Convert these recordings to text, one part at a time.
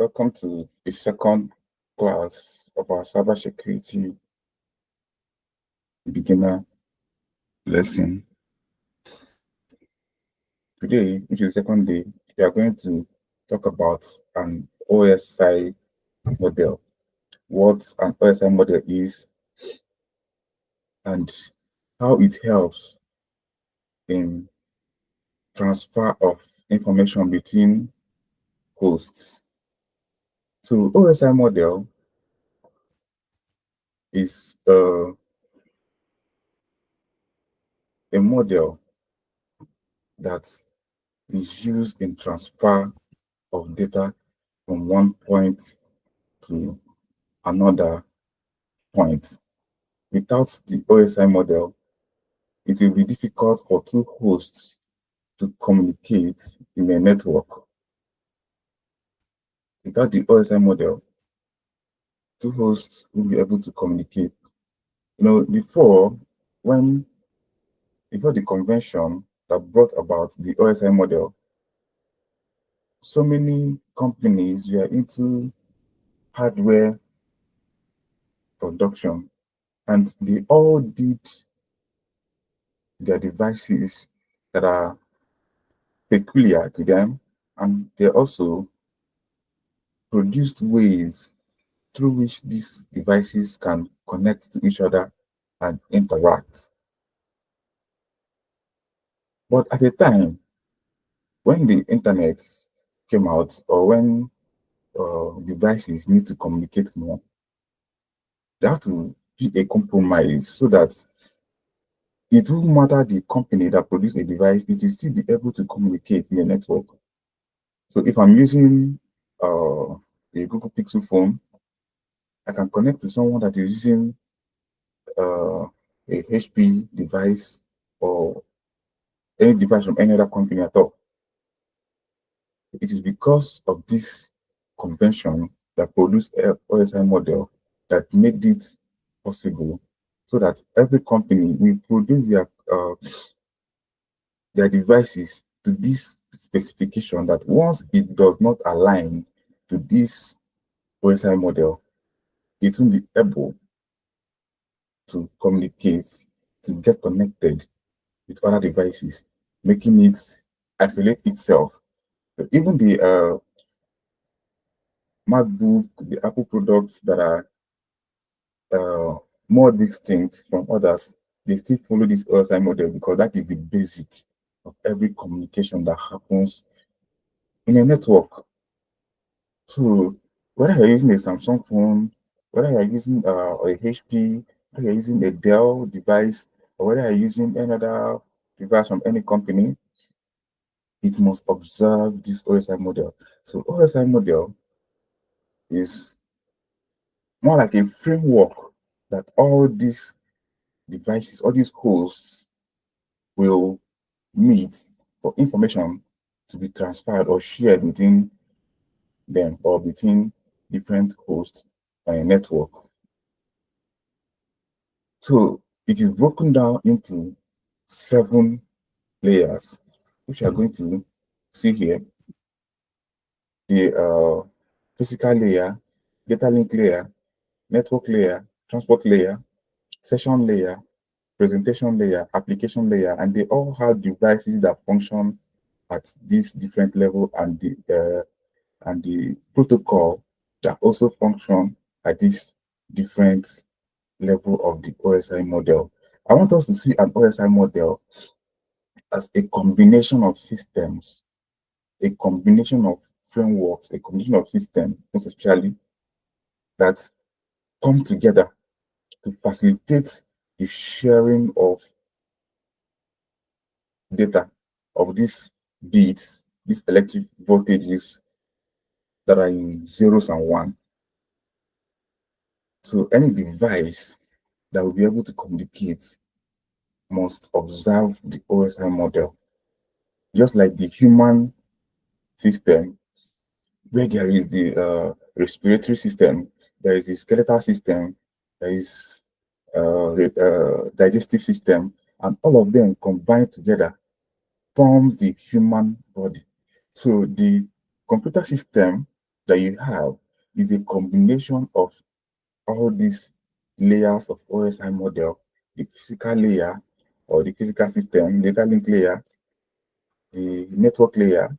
Welcome to the second class of our cybersecurity beginner lesson. Today, which is the second day, we are going to talk about an OSI model, what an OSI model is, and how it helps in transfer of information between hosts. So OSI model is a model that is used in transfer of data from one point to another point. Without the OSI model, it will be difficult for two hosts to communicate in a network. Without the OSI model, two hosts will be able to communicate. Before the convention that brought about the OSI model, so many companies were into hardware production, and they all did their devices that are peculiar to them, and they also produced ways through which these devices can connect to each other and interact. But at a time when the internet came out, or when devices need to communicate more, they have to be a compromise so that it won't matter the company that produced a device, it will still be able to communicate in a network. So if I'm using a Google Pixel phone, I can connect to someone that is using a HP device or any device from any other company at all. It is because of this convention that produced OSI model that made it possible, so that every company will produce their devices to this specification, that once it does not align to this OSI model, it won't be able to communicate, to get connected with other devices, making it isolate itself. So even the MacBook, the Apple products that are more distinct from others, they still follow this OSI model because that is the basic of every communication that happens in a network. So whether you're using a Samsung phone, whether you're using a HP, whether you're using a Dell device, or whether you're using another device from any company, it must observe this OSI model. So OSI model is more like a framework that all these devices, all these hosts will meet for information to be transferred or shared within them or between different hosts on a network. So it is broken down into 7 layers, which we are going to see here. The physical layer, data link layer, network layer, transport layer, session layer, presentation layer, application layer, and they all have devices that function at this different level, and the protocol that also function at this different level of the OSI model. I want us to see an OSI model as a combination of systems, a combination of frameworks, a combination of systems, most especially, that come together to facilitate the sharing of data, of these bits, these electric voltages that are in zeros and one. So any device that will be able to communicate must observe the OSI model. Just like the human system, where there is the respiratory system, there is the skeletal system, there is digestive system, and all of them combined together forms the human body. So the computer system that you have is a combination of all these layers of OSI model: the physical layer or the physical system, data link layer, the network layer,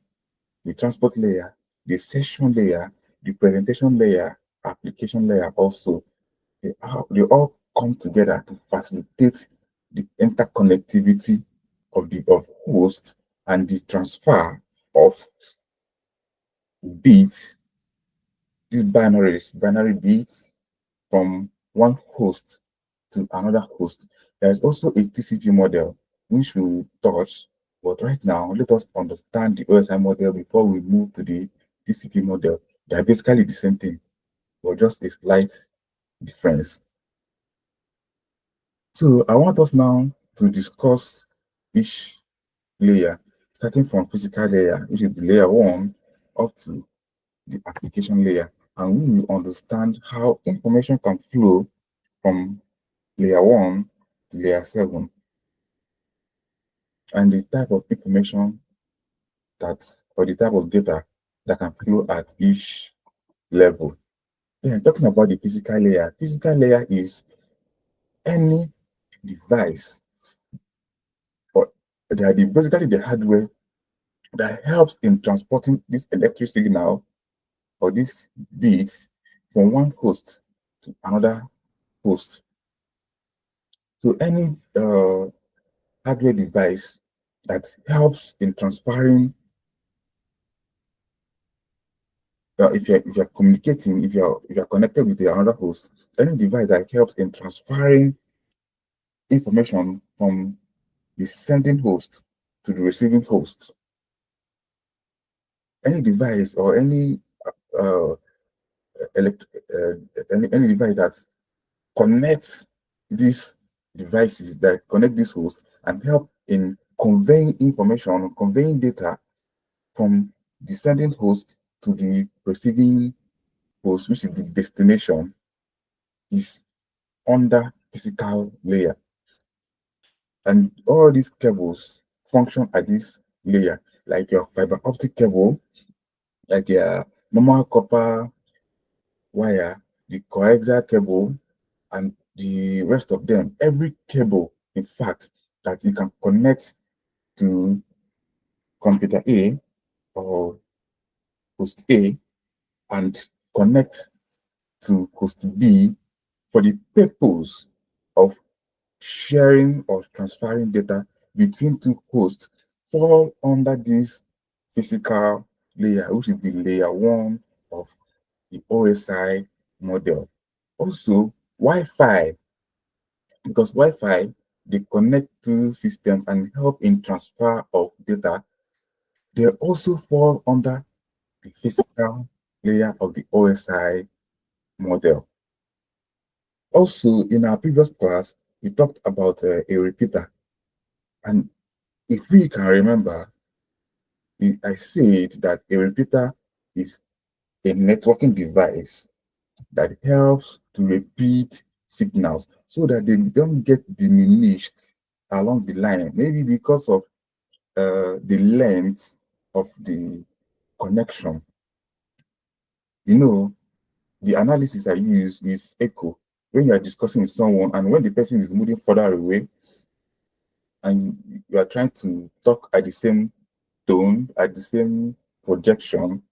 the transport layer, the session layer, the presentation layer, application layer also. They all come together to facilitate the interconnectivity of the host and the transfer of bits, these binary bits from one host to another host. There's also a TCP model, which we'll touch, but right now, let us understand the OSI model before we move to the TCP model. They're basically the same thing, but just a slight difference. So I want us now to discuss each layer, starting from physical layer, which is the layer 1, up to the application layer, and we will understand how information can flow from layer 1 to layer 7, and the type of information or the type of data that can flow at each level. Then talking about the physical layer is any device, or basically the hardware that helps in transporting this electric signal or these bits from one host to another host. So any hardware device that helps in transferring, if you're communicating, if you're connected with another host, any device that helps in transferring information from the sending host to the receiving host, any device or uh, elect, any device that connects these devices, that connect these hosts and help in conveying information, conveying data from the sending host to the receiving host, which is the destination, is under physical layer. And all these cables function at this layer, like your fiber optic cable, like your normal copper wire, the coaxial cable, and the rest of them. Every cable, in fact, that you can connect to computer A or host A and connect to host B for the purpose of sharing or transferring data between two hosts fall under this physical layer, which is the layer 1 of the OSI model. Also, Wi-Fi, because Wi-Fi, they connect to systems and help in transfer of data, they also fall under the physical layer of the OSI model. Also, in our previous class, we talked about a repeater. And if we can remember, I said that a repeater is a networking device that helps to repeat signals so that they don't get diminished along the line, maybe because of the length of the connection. You know, the analysis I use is echo. When you are discussing with someone and when the person is moving further away and you are trying to talk at the same tone, at the same projection,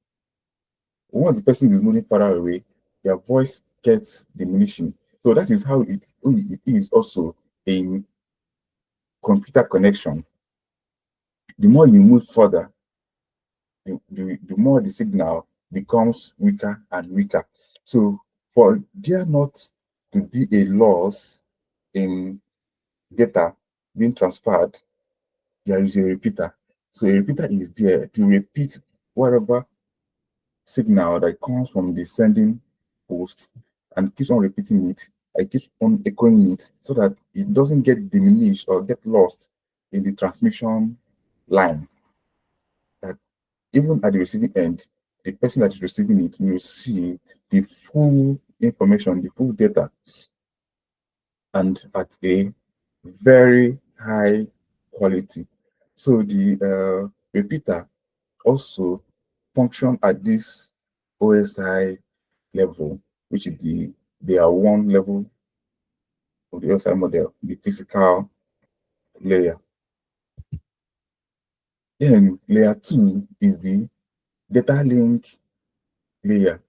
once the person is moving further away, their voice gets diminishing. So that is how it is also in computer connection. The more you move further, the more the signal becomes weaker and weaker. So for there not to be a loss in data being transferred, there is a repeater. So a repeater is there to repeat whatever signal that comes from the sending host and keeps on repeating it. I keep on echoing it so that it doesn't get diminished or get lost in the transmission line. That even at the receiving end, the person that is receiving it will see the full information, the full data, and at a very high quality. So the repeater also function at this OSI level, which is the layer 1 level of the OSI model, the physical layer. Then layer 2 is the data link layer.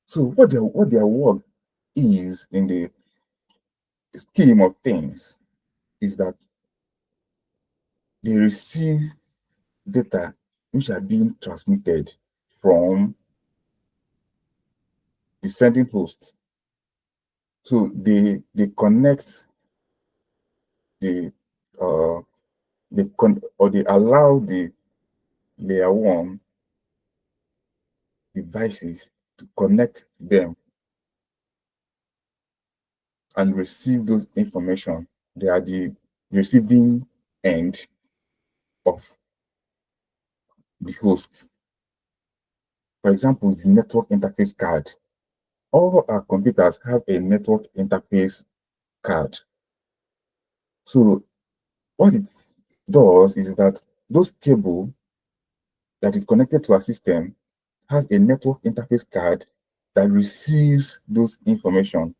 So what their work is in the scheme of things is that they receive data which are being transmitted from the sending host. So they connect the they allow the layer 1 devices to connect to them and receive those information. They are the receiving end of the host. For example, the network interface card. All our computers have a network interface card. So what it does is that those cable that is connected to our system has a network interface card that receives those information,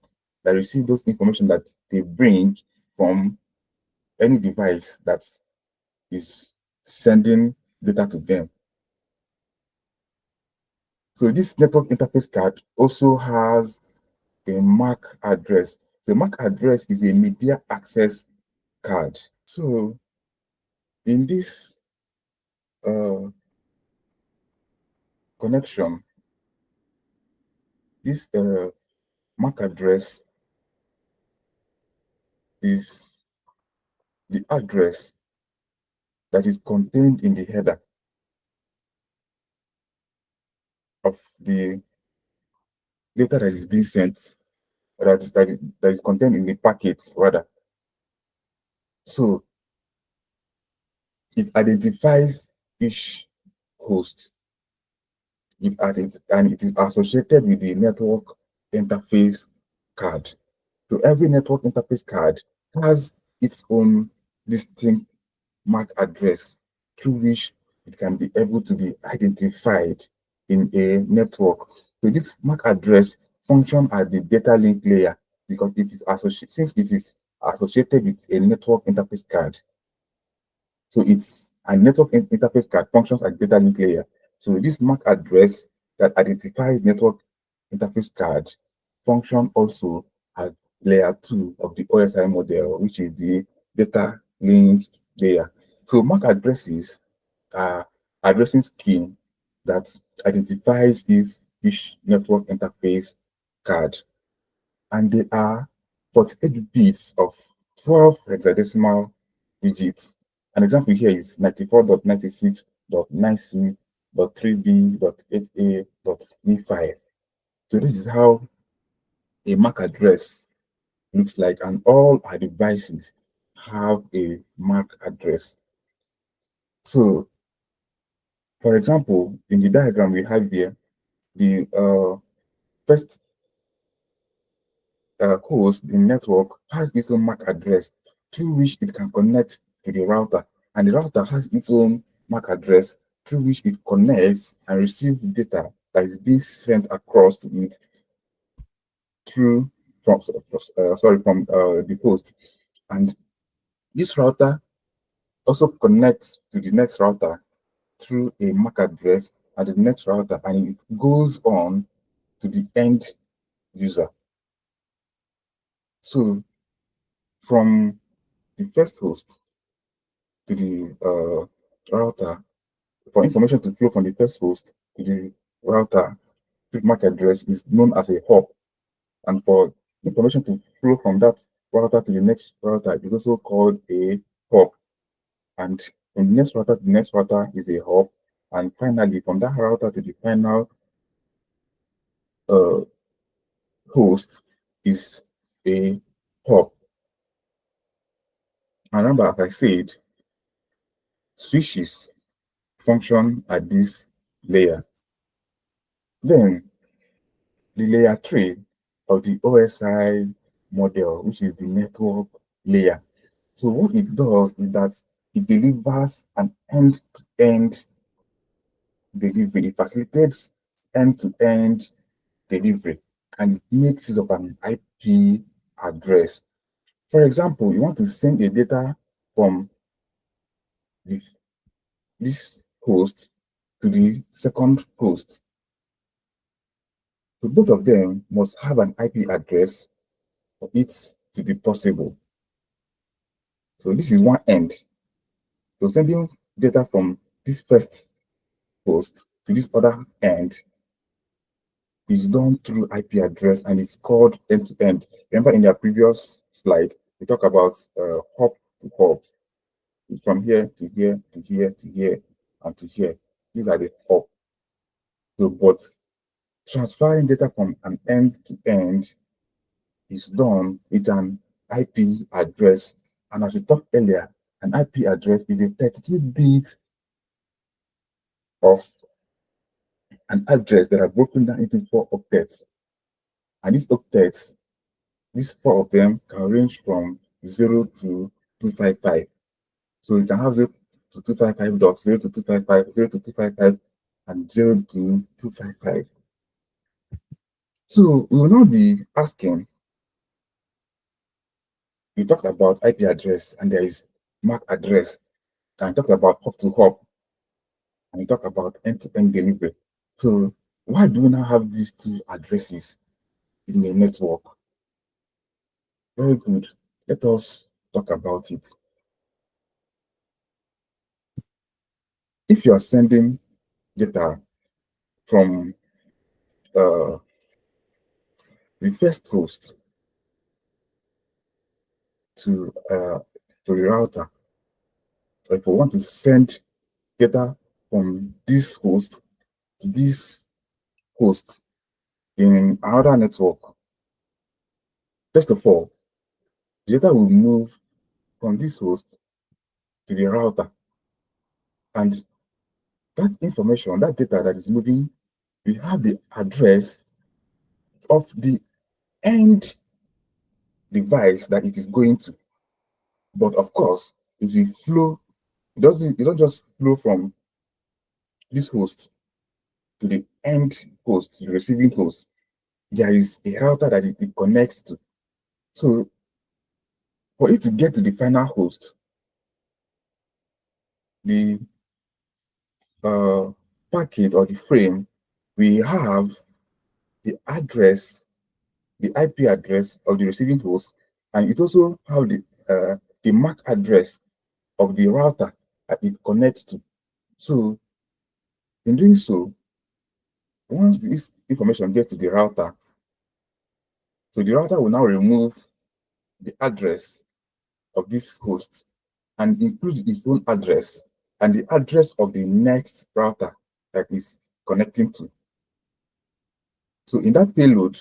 that they bring from any device that is sending data to them. So this network interface card also has a MAC address. The MAC address is a media access card. So in this uh, connection, this MAC address is the address that is contained in the header of the data that is being sent, that is contained in the packet rather. So it identifies each host. And it is associated with the network interface card. So every network interface card has its own distinct MAC address through which it can be able to be identified in a network. So this MAC address functions as the data link layer because it is associated, since it is associated with a network interface card. So it's a network interface card functions as data link layer. So this MAC address that identifies network interface card function also as layer 2 of the OSI model, which is the data link layer. So MAC addresses are addressing scheme that identifies each network interface card. And they are 48 bits of 12 hexadecimal digits. An example here is 94.96.9c.3b.8a.e5. So this is how a MAC address looks like, and all our devices have a MAC address. So, for example, in the diagram we have here, the first host, the network, has its own MAC address through which it can connect to the router, and the router has its own MAC address through which it connects and receives data that is being sent across to it through from the host. And this router also connects to the next router through a MAC address and the next router, and it goes on to the end user. So from the first host to the router, for information to flow from the first host to the router to the MAC address is known as a hop. And for information to flow from that router to the next router is also called a hop. And from the next router to the next router is a hop. And finally, from that router to the final uh, host is a hop. And remember, as I said, switches function at this layer. Then the layer 3 of the OSI model, which is the network layer. So what it does is that it delivers an end-to-end delivery. It facilitates end-to-end delivery, and it makes use of an IP address. For example, you want to send a data from this, this host to the second host. So both of them must have an IP address for it to be possible. So this is one end. So sending data from this first host to this other end is done through IP address, and it's called end-to-end. Remember in their previous slide, we talked about hop to hop, from here to here to here to here and to here. These are the hop. So, but transferring data from an end to end is done with an IP address. And as we talked earlier, an IP address is a 32-bit of an address that are broken down into 4 octets. And these octets, these 4 of them can range from 0 to 255. So you can have 0 to 255 dots, 0 to 255, 0 to 255, and 0 to 255. So we will now be asking, we talked about IP address, and there is MAC address, and we talked about hop to hop, and we talked about end-to-end delivery. So why do we now have these 2 addresses in a network? Very good. Let us talk about it. If you are sending data from the first host to the router, so if we want to send data from this host to this host in another network, first of all, the data will move from this host to the router, and that information, that data that is moving, we have the address of the end device that it is going to. But of course, it will flow, it don't just flow from this host to the end host, the receiving host. There is a router that it connects to. So for it to get to the final host, the packet or the frame, we have the address, the IP address of the receiving host, and it also have the MAC address of the router that it connects to. So in doing so, once this information gets to the router, so the router will now remove the address of this host and include its own address and the address of the next router that is connecting to. So in that payload,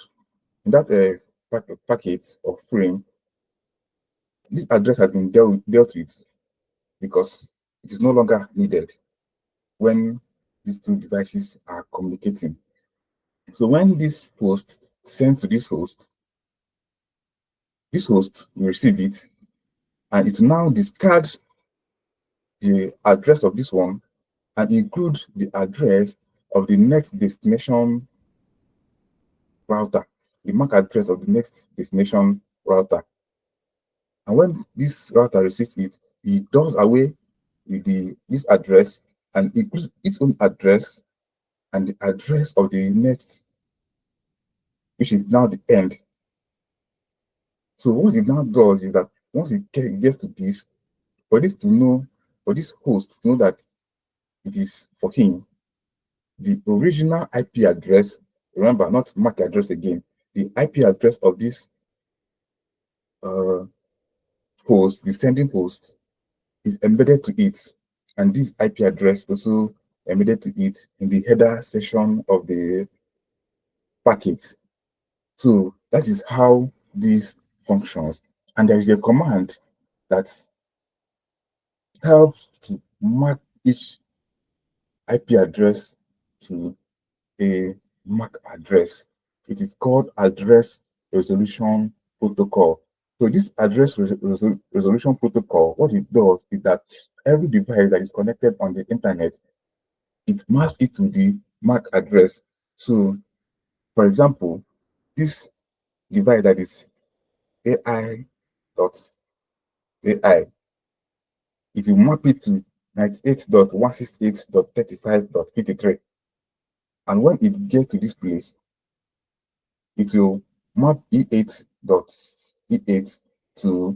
in that packet or frame, this address has been dealt with because it is no longer needed when these 2 devices are communicating. So when this host sends to this host will receive it, and it will now discard the address of this one and include the address of the next destination router, the MAC address of the next destination router. And when this router receives it, it does away with this address and includes its own address and the address of the next, which is now the end. So what it now does is that once it gets to this, for this host to know that it is for him, the original IP address, remember, not MAC address again, the IP address of this host, the sending host, is embedded to it. And this IP address also embedded to it in the header section of the packet. So that is how this functions. And there is a command that helps to map each IP address to a MAC address. It is called address resolution protocol. So this address resolution protocol, what it does is that every device that is connected on the internet, it maps it to the MAC address. So, for example, this device that is AI dot AI, it will map it to 98.168.35.53. And when it gets to this place, it will map E8 to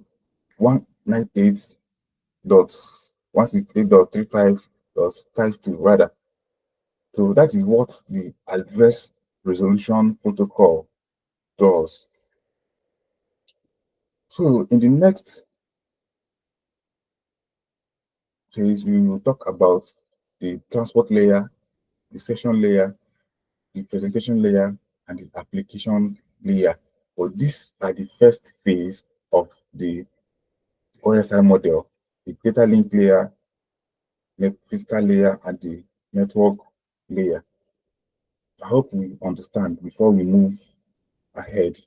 198.168.35.52 rather. So that is what the address resolution protocol does. So in the next phase, we will talk about the transport layer, the session layer, the presentation layer, and the application layer. But these are the first phase of the OSI model: the data link layer, the physical layer, and the network layer. I hope we understand before we move ahead.